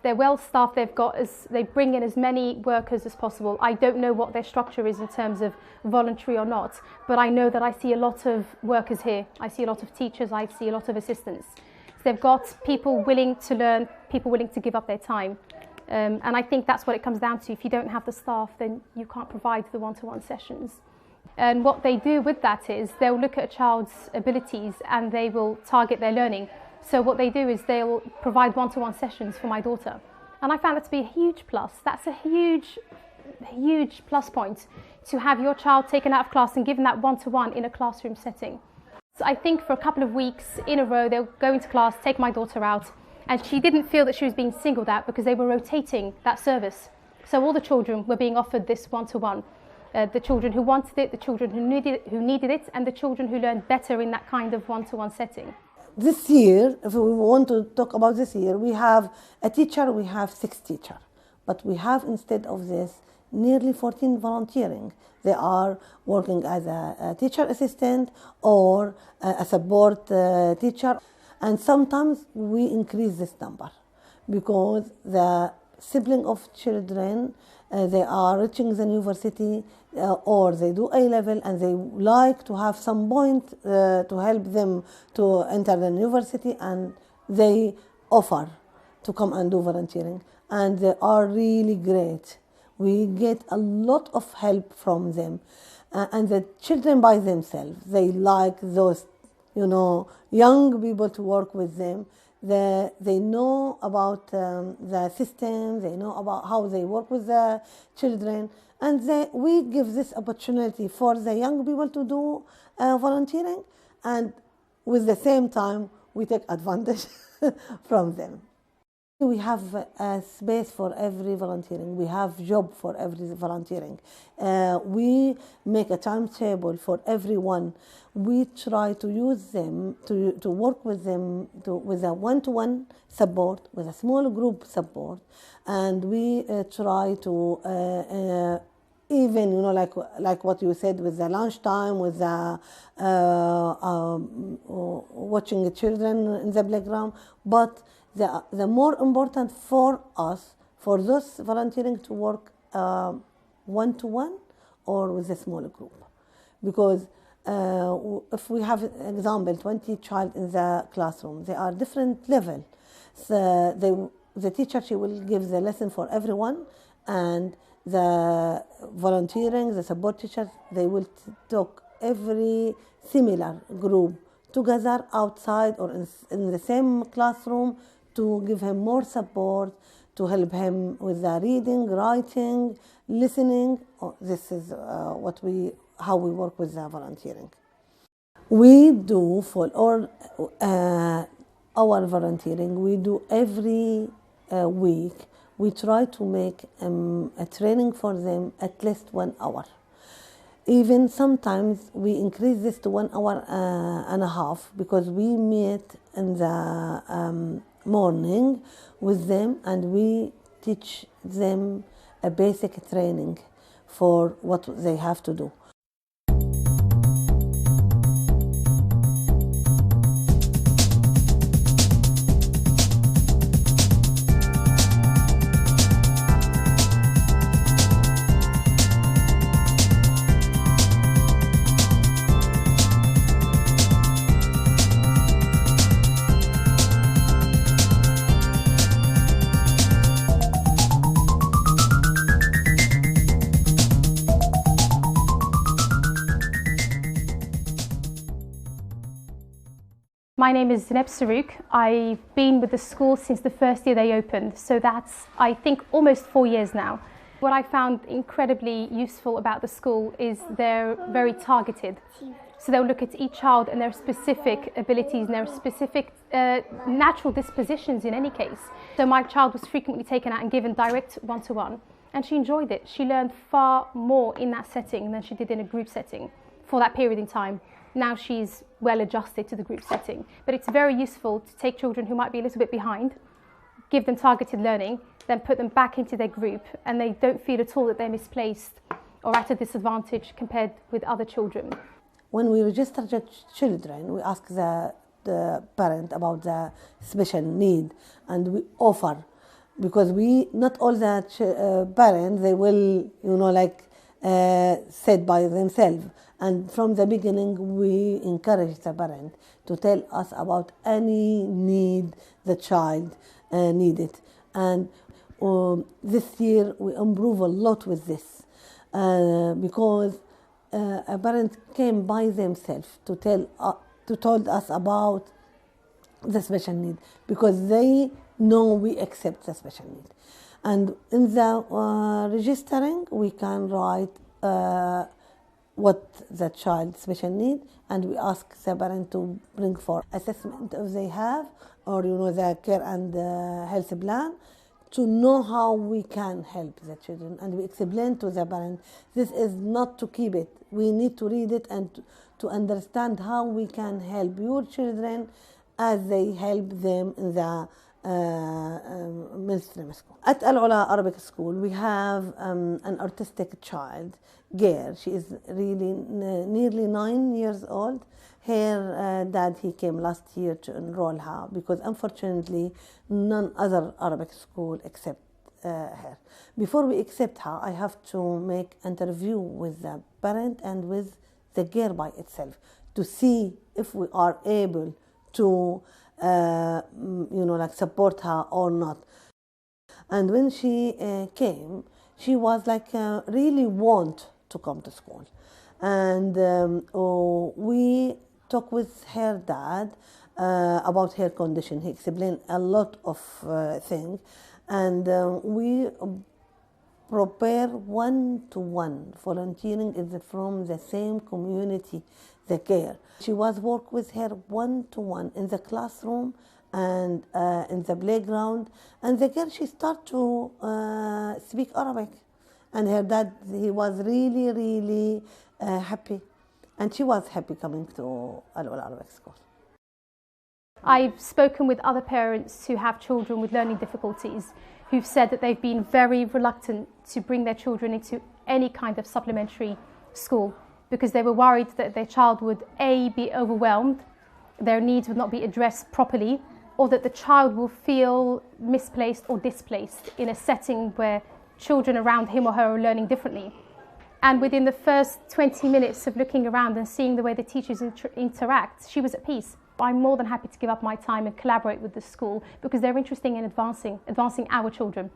They're well staffed. They bring in as many workers as possible. I don't know what their structure is in terms of voluntary or not, but I know that I see a lot of workers here. I see a lot of teachers. I see a lot of assistants. So they've got people willing to learn, people willing to give up their time. And I think that's what it comes down to. If you don't have the staff, then you can't provide the one-to-one sessions. And what they do with that is they'll look at a child's abilities and they will target their learning. So what they do is they'll provide one-to-one sessions for my daughter. And I found that to be a huge plus. That's a huge plus point, to have your child taken out of class and given that one-to-one in a classroom setting. So I think for a couple of weeks in a row, they'll go into class, take my daughter out, and she didn't feel that she was being singled out because they were rotating that service. So all the children were being offered this one-to-one. The children who wanted it, the children who needed it, and the children who learned better in that kind of one-to-one setting. This year, if we want to talk about this year, we have a teacher, we have 6 teachers. But we have, instead of this, nearly 14 volunteering. They are working as a teacher assistant or a support teacher. And sometimes we increase this number because the sibling of children, they are reaching the university or they do A-level and they like to have some point to help them to enter the university, and they offer to come and do volunteering. And they are really great. We get a lot of help from them. And the children by themselves, they like those, young people to work with them. They know about the system, they know about how they work with the children, and we give this opportunity for the young people to do volunteering, and with the same time we take advantage from them. We have a space for every volunteering. We have job for every volunteering. We make a timetable for everyone. We try to use them, to work with them with a one-to-one support, with a small group support. And we try to even, like what you said, with the lunchtime, with the watching the children in the playground. But the more important for us, for those volunteering, to work one-to-one or with a small group. Because if we have, example, 20 child in the classroom, they are different level. So the teacher, she will give the lesson for everyone, and the volunteering, the support teachers, they will talk every similar group together outside or in the same classroom to give him more support, to help him with the reading, writing, listening. This is how we work with the volunteering. We do for all our volunteering, we do every week. We try to make a training for them at least 1 hour. Even sometimes we increase this to 1 hour and a half, because we meet in the morning with them and we teach them a basic training for what they have to do. My name is Neda Sarouk. I've been with the school since the first year they opened, so that's, I think, almost 4 years now. What I found incredibly useful about the school is they're very targeted. So they'll look at each child and their specific abilities and their specific natural dispositions in any case. So my child was frequently taken out and given direct one-to-one, and she enjoyed it. She learned far more in that setting than she did in a group setting for that period in time. Now she's well adjusted to the group setting. But it's very useful to take children who might be a little bit behind, give them targeted learning, then put them back into their group, and they don't feel at all that they're misplaced or at a disadvantage compared with other children. When we register the children, we ask the parent about the special need, and we offer because not all the parents, they will, said by themselves. And from the beginning, we encourage the parent to tell us about any need the child needed. And this year, we improve a lot with this because a parent came by themselves to told us about the special need, because they know we accept the special need. And in the registering, we can write what the child's special need, and we ask the parent to bring for assessment if they have, or the care and health plan, to know how we can help the children. And we explain to the parent, this is not to keep it. We need to read it and to understand how we can help your children as they help them in the mainstream school. At Ola Arabic School, we have an autistic child, girl. She is really nearly 9 years old. Her dad, he came last year to enroll her because unfortunately none other Arabic school accept her. Before we accept her, I have to make interview with the parent and with the girl by itself to see if we are able to support her or not. And when she came, she was really want to come to school. And we talked with her dad about her condition. He explained a lot of things, and we prepare one-to-one volunteering is from the same community, the care. She was work with her one-to-one in the classroom and in the playground, and the girl, she start to speak Arabic, and her dad, he was really, really happy, and she was happy coming to Ola Arabic School. I've spoken with other parents who have children with learning difficulties who've said that they've been very reluctant to bring their children into any kind of supplementary school because they were worried that their child would A, be overwhelmed, their needs would not be addressed properly, or that the child will feel misplaced or displaced in a setting where children around him or her are learning differently. And within the first 20 minutes of looking around and seeing the way the teachers interact, she was at peace. I'm more than happy to give up my time and collaborate with the school because they're interested in advancing our children.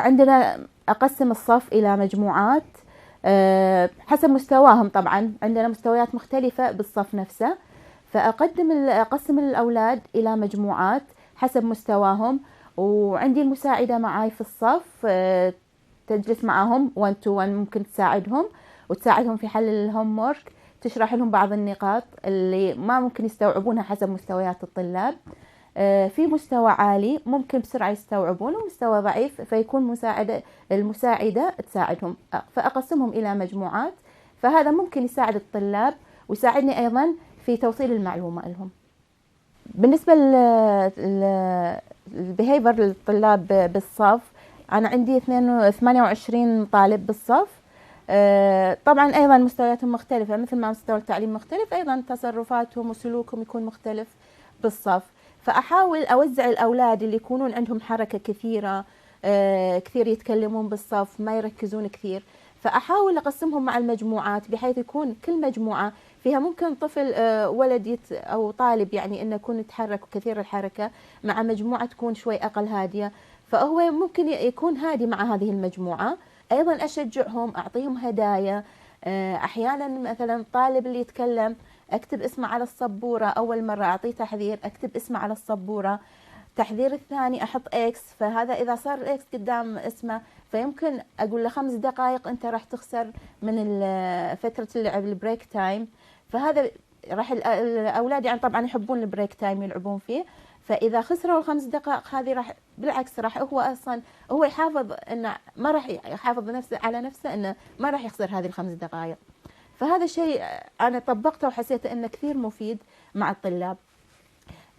عندنا أقسم الصف إلى مجموعات حسب مستواهم. طبعا عندنا مستويات مختلفة بالصف نفسه، أقسم الأولاد إلى مجموعات حسب مستواهم، وعندي المساعدة معاي في الصف تجلس معهم 1 to 1، ممكن تساعدهم في حل الهوم وورك، تشرح لهم بعض النقاط اللي ما ممكن يستوعبونها حسب مستويات الطلاب. في مستوى عالي ممكن بسرعة يستوعبون، ومستوى ضعيف فيكون المساعدة تساعدهم. فأقسمهم إلى مجموعات، فهذا ممكن يساعد الطلاب ويساعدني أيضا في توصيل المعلومة لهم. بالنسبة للبيهيفير للطلاب بالصف، أنا عندي 28 طالب بالصف. طبعا أيضا مستوياتهم مختلفة، مثل ما مستوى التعليم مختلف، أيضا تصرفاتهم وسلوكهم يكون مختلف بالصف. فأحاول أوزع الأولاد اللي يكونون عندهم حركة كثيرة، كثير يتكلمون بالصف، ما يركزون كثير، فأحاول أقسمهم مع المجموعات بحيث يكون كل مجموعة فيها ممكن طفل ولد أو طالب يعني إنه يكون يتحرك كثير الحركة، مع مجموعة تكون شوي أقل هادية، فهو ممكن يكون هادي مع هذه المجموعة. أيضا أشجعهم، أعطيهم هدايا. أحيانا مثلا طالب اللي يتكلم أكتب اسمه على السبورة، أول مرة أعطيه تحذير أكتب اسمه على السبورة، التحذير الثاني أحط إكس، فهذا إذا صار الإكس قدام اسمه فيمكن أقول له 5 دقائق أنت راح تخسر من فترة اللعب البريك تايم. فهذا راح الأولاد يعني طبعا يحبون البريك تايم يلعبون فيه، فإذا خسروا ال5 دقائق هذه راح بالعكس راح هو أصلا هو يحافظ إنه ما راح يحافظ نفسه على نفسه إنه ما راح يخسر هذه ال5 دقائق. فهذا شيء أنا طبقته وحسيت إنه كثير مفيد مع الطلاب.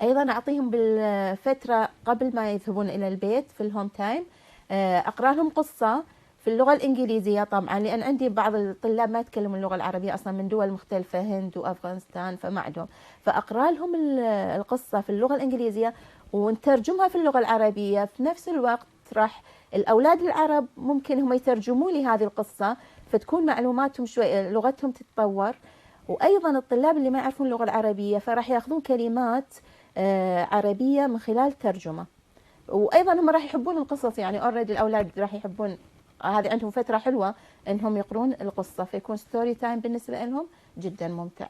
أيضا أعطيهم بالفترة قبل ما يذهبون إلى البيت في الهوم تايم أقرأ لهم قصة في اللغة الإنجليزية طبعا، لأن عندي بعض الطلاب ما يتكلمون اللغة العربية أصلا من دول مختلفة، هند وأفغانستان، فما عندهم، فأقرأ لهم القصة في اللغة الإنجليزية ونترجمها في اللغة العربية. في نفس الوقت راح الأولاد العرب ممكن هم يترجموا لي هذه القصة، فتكون معلوماتهم شوي لغتهم تتطور. وأيضا الطلاب اللي ما يعرفون اللغة العربية فراح يأخذون كلمات عربية من خلال ترجمة، وأيضا هم راح يحبون القصص، يعني أوريدي الأولاد راح يحبون، هذه عندهم فترة حلوة إنهم يقرون القصة، فيكون ستوري تايم بالنسبة لهم جدا ممتع،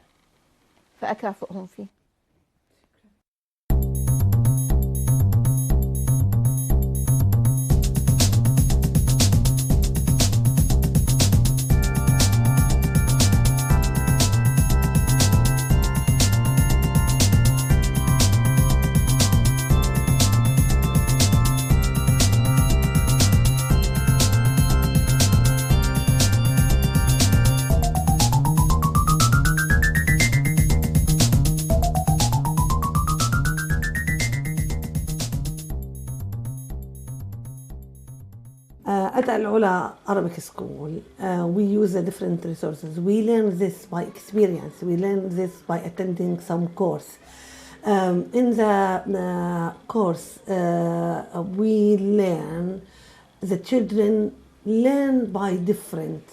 فأكافئهم فيه. At Ola Arabic School, we use the different resources. We learn this by experience. We learn this by attending some course. In the course, we learn, the children learn by different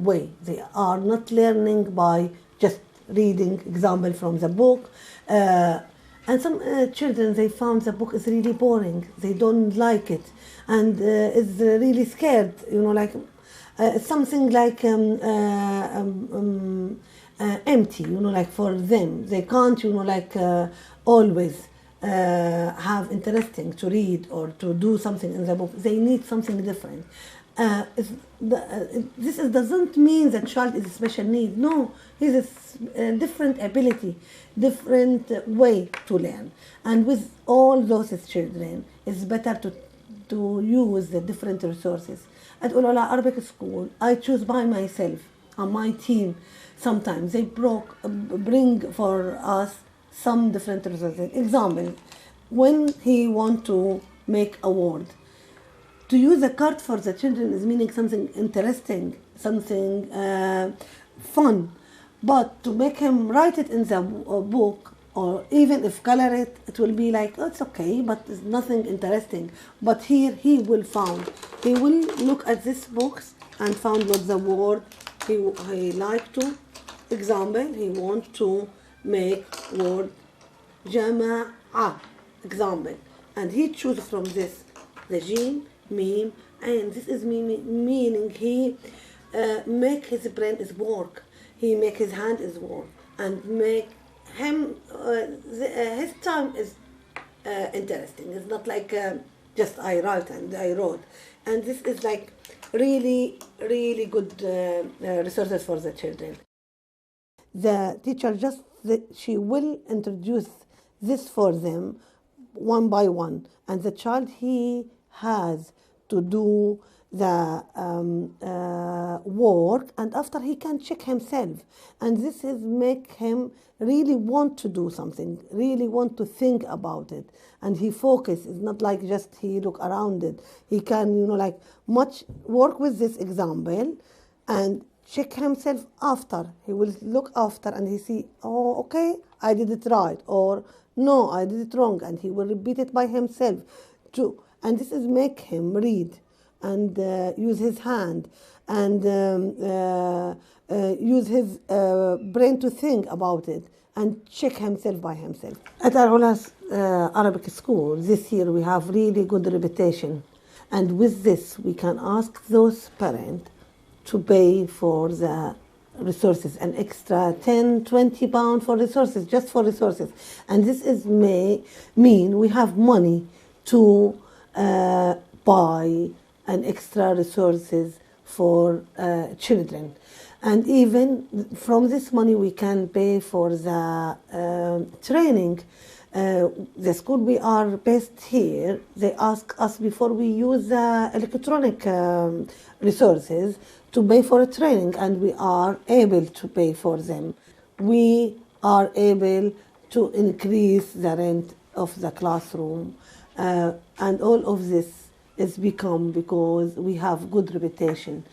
way. They are not learning by just reading example from the book. And some children, they found the book is really boring. They don't like it, and is really scared. You know, like something like empty. You know, like for them, they can't. You know, like always have interesting to read or to do something in the book. They need something different. This doesn't mean that child is a special need. No, he's a different ability, different way to learn. And with all those children, it's better to use the different resources. At Ola Arabic School, I choose by myself and my team. Sometimes they bring for us some different resources. Example, when he want to make a word, to use a card for the children is meaning something interesting, something fun. But to make him write it in the book, or even if color it, it will be like, oh, it's okay, but it's nothing interesting. But here he will look at this books and found what the word he like to. Example, he want to make word jama'a, example, and he choose from this the jim, meme, and this is meaning he make his brain is work, he make his hand is work, and make him his time is interesting. It's not like just I write and I wrote, and this is like really good resources for the children. The teacher she will introduce this for them one by one, and the child he has to do the work, and after he can check himself, and this is make him really want to do something, really want to think about it, and he focus. It's not like just he look around it. He can like much work with this example and check himself after. He will look after and he see, oh, okay, I did it right, or no, I did it wrong, and he will repeat it by himself too. And this is make him read and use his hand and use his brain to think about it and check himself by himself. At Ola Arabic School this year we have really good reputation, and with this we can ask those parents to pay for the resources, an extra 10, 20 pounds for resources, just for resources. And this is may mean we have money to buy an extra resources for children. And even from this money we can pay for the training. The school we are based here, they ask us before we use the electronic resources to pay for a training, and we are able to pay for them. We are able to increase the rent of the classroom, and all of this is become because we have good reputation.